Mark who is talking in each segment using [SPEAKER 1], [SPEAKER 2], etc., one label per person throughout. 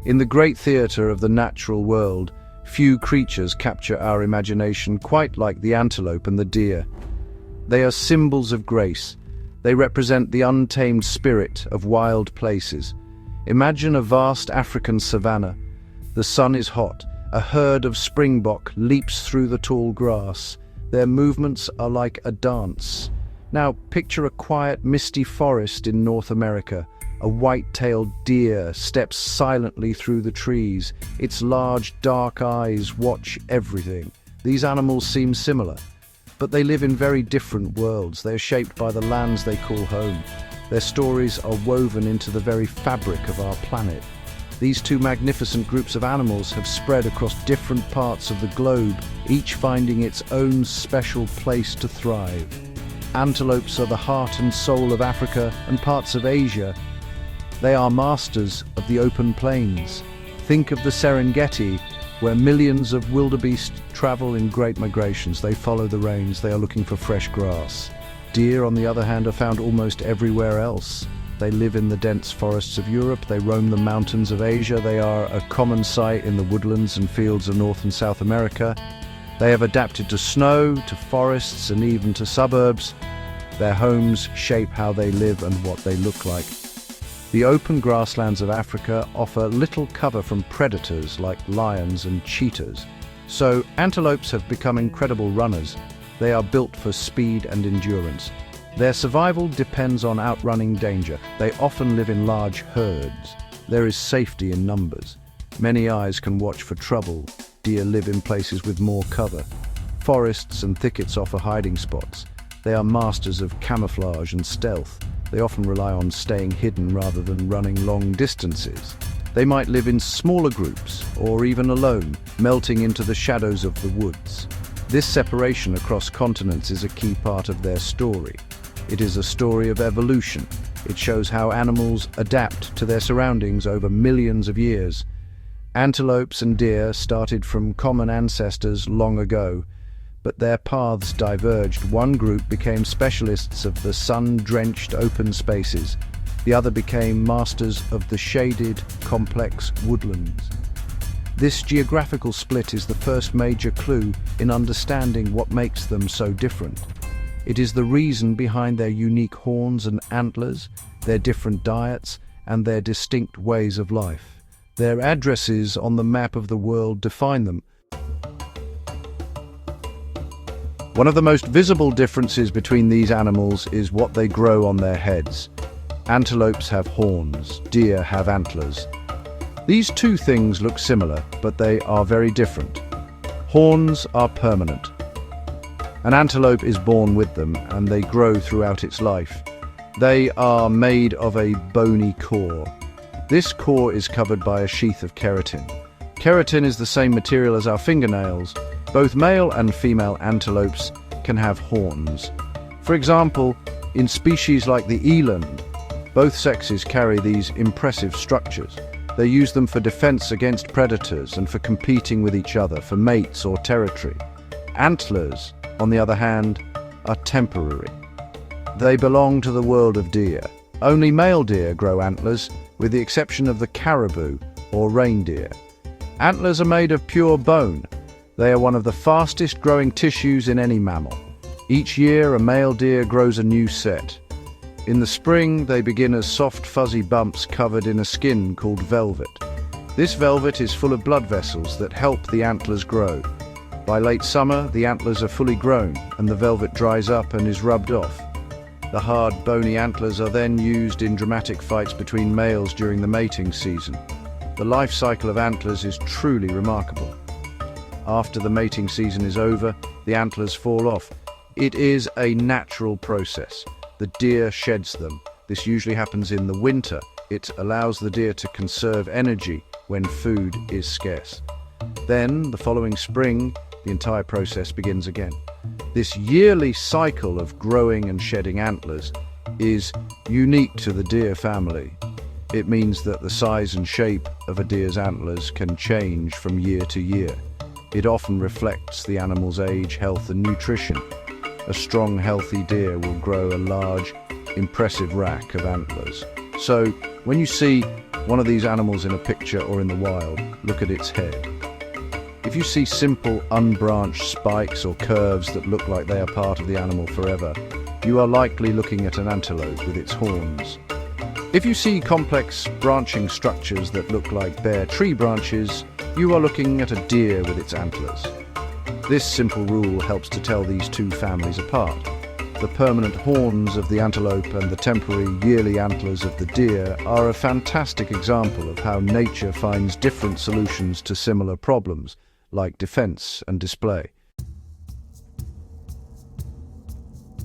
[SPEAKER 1] In the great theatre of the natural world, few creatures capture our imagination quite like the antelope and the deer. They are symbols of grace. They represent the untamed spirit of wild places. Imagine a vast African savanna. The sun is hot. A herd of springbok leaps through the tall grass. Their movements are like a dance. Now picture a quiet, misty forest in North America. A white-tailed deer steps silently through the trees. Its large, dark eyes watch everything. These animals seem similar, but they live in very different worlds. They are shaped by the lands they call home. Their stories are woven into the very fabric of our planet. These two magnificent groups of animals have spread across different parts of the globe, each finding its own special place to thrive. Antelopes are the heart and soul of Africa and parts of Asia. They are masters of the open plains. Think of the Serengeti, where millions of wildebeest travel in great migrations. They follow the rains, they are looking for fresh grass. Deer, on the other hand, are found almost everywhere else. They live in the dense forests of Europe, they roam the mountains of Asia, they are a common sight in the woodlands and fields of North and South America. They have adapted to snow, to forests, and even to suburbs. Their homes shape how they live and what they look like. The open grasslands of Africa offer little cover from predators like lions and cheetahs. So antelopes have become incredible runners. They are built for speed and endurance. Their survival depends on outrunning danger. They often live in large herds. There is safety in numbers. Many eyes can watch for trouble. Deer live in places with more cover. Forests and thickets offer hiding spots. They are masters of camouflage and stealth. They often rely on staying hidden rather than running long distances. They might live in smaller groups or even alone, melting into the shadows of the woods. This separation across continents is a key part of their story. It is a story of evolution. It shows how animals adapt to their surroundings over millions of years. Antelopes and deer started from common ancestors long ago, but their paths diverged. One group became specialists of the sun-drenched open spaces. The other became masters of the shaded, complex woodlands. This geographical split is the first major clue in understanding what makes them so different. It is the reason behind their unique horns and antlers, their different diets, and their distinct ways of life. Their addresses on the map of the world define them. One of the most visible differences between these animals is what they grow on their heads. Antelopes have horns, deer have antlers. These two things look similar, but they are very different. Horns are permanent. An antelope is born with them, and they grow throughout its life. They are made of a bony core. This core is covered by a sheath of keratin. Keratin is the same material as our fingernails. Both male and female antelopes can have horns. For example, in species like the eland, both sexes carry these impressive structures. They use them for defense against predators and for competing with each other for mates or territory. Antlers, on the other hand, are temporary. They belong to the world of deer. Only male deer grow antlers, with the exception of the caribou or reindeer. Antlers are made of pure bone. They are one of the fastest growing tissues in any mammal. Each year, a male deer grows a new set. In the spring, they begin as soft, fuzzy bumps covered in a skin called velvet. This velvet is full of blood vessels that help the antlers grow. By late summer, the antlers are fully grown, and the velvet dries up and is rubbed off. The hard, bony antlers are then used in dramatic fights between males during the mating season. The life cycle of antlers is truly remarkable. After the mating season is over, the antlers fall off. It is a natural process. The deer sheds them. This usually happens in the winter. It allows the deer to conserve energy when food is scarce. Then, the following spring, the entire process begins again. This yearly cycle of growing and shedding antlers is unique to the deer family. It means that the size and shape of a deer's antlers can change from year to year. It often reflects the animal's age, health, and nutrition. A strong, healthy deer will grow a large, impressive rack of antlers. So, when you see one of these animals in a picture or in the wild, look at its head. If you see simple, unbranched spikes or curves that look like they are part of the animal forever, you are likely looking at an antelope with its horns. If you see complex branching structures that look like bare tree branches, you are looking at a deer with its antlers. This simple rule helps to tell these two families apart. The permanent horns of the antelope and the temporary yearly antlers of the deer are a fantastic example of how nature finds different solutions to similar problems, like defense and display.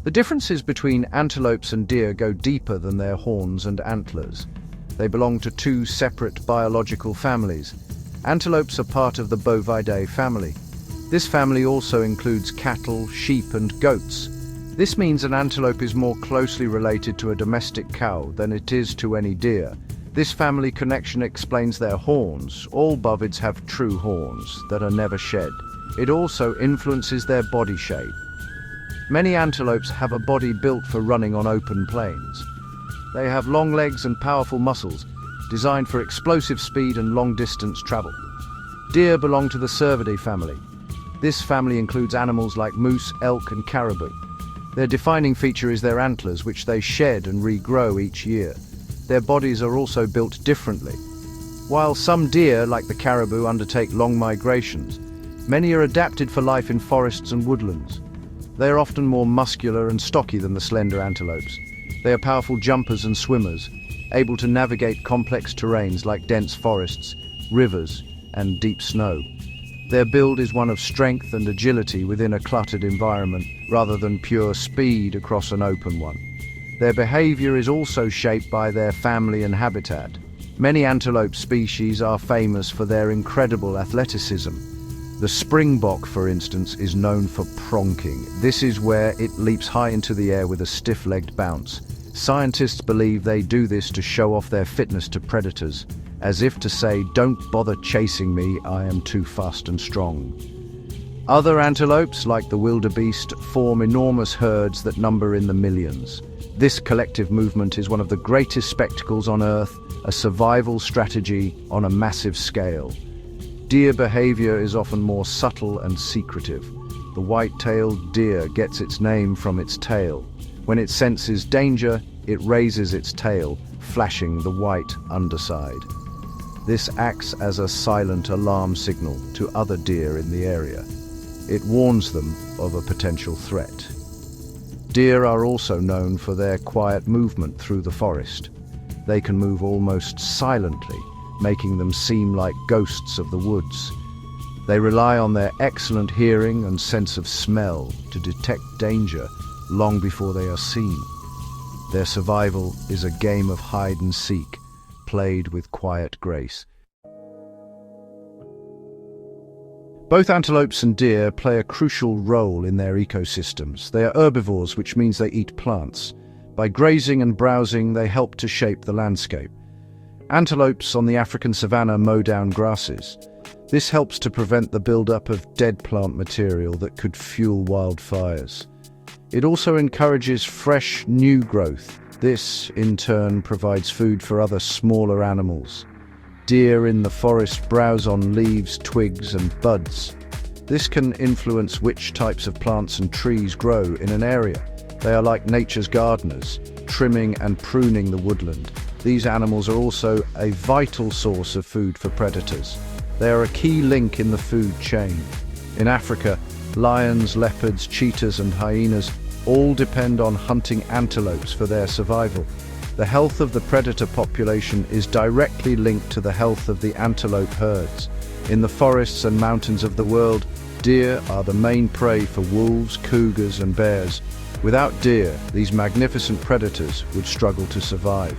[SPEAKER 1] The differences between antelopes and deer go deeper than their horns and antlers. They belong to two separate biological families. Antelopes are part of the Bovidae family. This family also includes cattle, sheep, and goats. This means an antelope is more closely related to a domestic cow than it is to any deer. This family connection explains their horns. All bovids have true horns that are never shed. It also influences their body shape. Many antelopes have a body built for running on open plains. They have long legs and powerful muscles, designed for explosive speed and long-distance travel. Deer belong to the Cervidae family. This family includes animals like moose, elk, and caribou. Their defining feature is their antlers, which they shed and regrow each year. Their bodies are also built differently. While some deer, like the caribou, undertake long migrations, many are adapted for life in forests and woodlands. They are often more muscular and stocky than the slender antelopes. They are powerful jumpers and swimmers, able to navigate complex terrains like dense forests, rivers, and deep snow. Their build is one of strength and agility within a cluttered environment, rather than pure speed across an open one. Their behavior is also shaped by their family and habitat. Many antelope species are famous for their incredible athleticism. The springbok, for instance, is known for pronking. This is where it leaps high into the air with a stiff-legged bounce. Scientists believe they do this to show off their fitness to predators, as if to say, "Don't bother chasing me, I am too fast and strong." Other antelopes, like the wildebeest, form enormous herds that number in the millions. This collective movement is one of the greatest spectacles on Earth, a survival strategy on a massive scale. Deer behavior is often more subtle and secretive. The white-tailed deer gets its name from its tail. When it senses danger, it raises its tail, flashing the white underside. This acts as a silent alarm signal to other deer in the area. It warns them of a potential threat. Deer are also known for their quiet movement through the forest. They can move almost silently, making them seem like ghosts of the woods. They rely on their excellent hearing and sense of smell to detect danger long before they are seen. Their survival is a game of hide and seek, played with quiet grace. Both antelopes and deer play a crucial role in their ecosystems. They are herbivores, which means they eat plants. By grazing and browsing, they help to shape the landscape. Antelopes on the African savanna mow down grasses. This helps to prevent the buildup of dead plant material that could fuel wildfires. It also encourages fresh, new growth. This, in turn, provides food for other smaller animals. Deer in the forest browse on leaves, twigs, and buds. This can influence which types of plants and trees grow in an area. They are like nature's gardeners, trimming and pruning the woodland. These animals are also a vital source of food for predators. They are a key link in the food chain. In Africa, lions, leopards, cheetahs, and hyenas all depend on hunting antelopes for their survival. The health of the predator population is directly linked to the health of the antelope herds. In the forests and mountains of the world, deer are the main prey for wolves, cougars, and bears. Without deer, these magnificent predators would struggle to survive.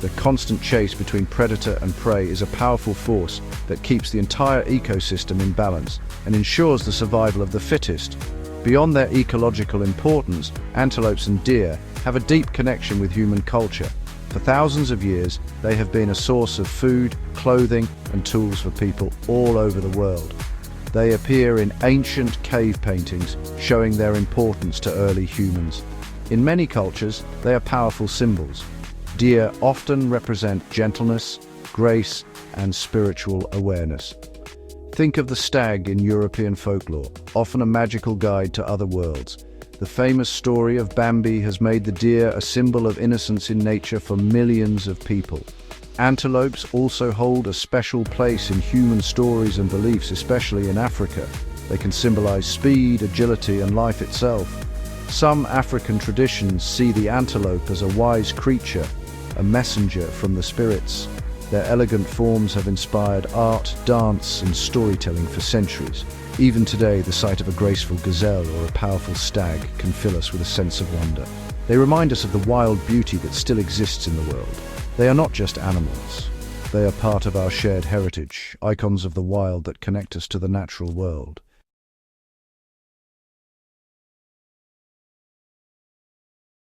[SPEAKER 1] The constant chase between predator and prey is a powerful force that keeps the entire ecosystem in balance and ensures the survival of the fittest. Beyond their ecological importance, antelopes and deer have a deep connection with human culture. For thousands of years, they have been a source of food, clothing, and tools for people all over the world. They appear in ancient cave paintings, showing their importance to early humans. In many cultures, they are powerful symbols. Deer often represent gentleness, grace, and spiritual awareness. Think of the stag in European folklore, often a magical guide to other worlds. The famous story of Bambi has made the deer a symbol of innocence in nature for millions of people. Antelopes also hold a special place in human stories and beliefs, especially in Africa. They can symbolize speed, agility, and life itself. Some African traditions see the antelope as a wise creature, a messenger from the spirits. Their elegant forms have inspired art, dance, and storytelling for centuries. Even today, the sight of a graceful gazelle or a powerful stag can fill us with a sense of wonder. They remind us of the wild beauty that still exists in the world. They are not just animals. They are part of our shared heritage, icons of the wild that connect us to the natural world.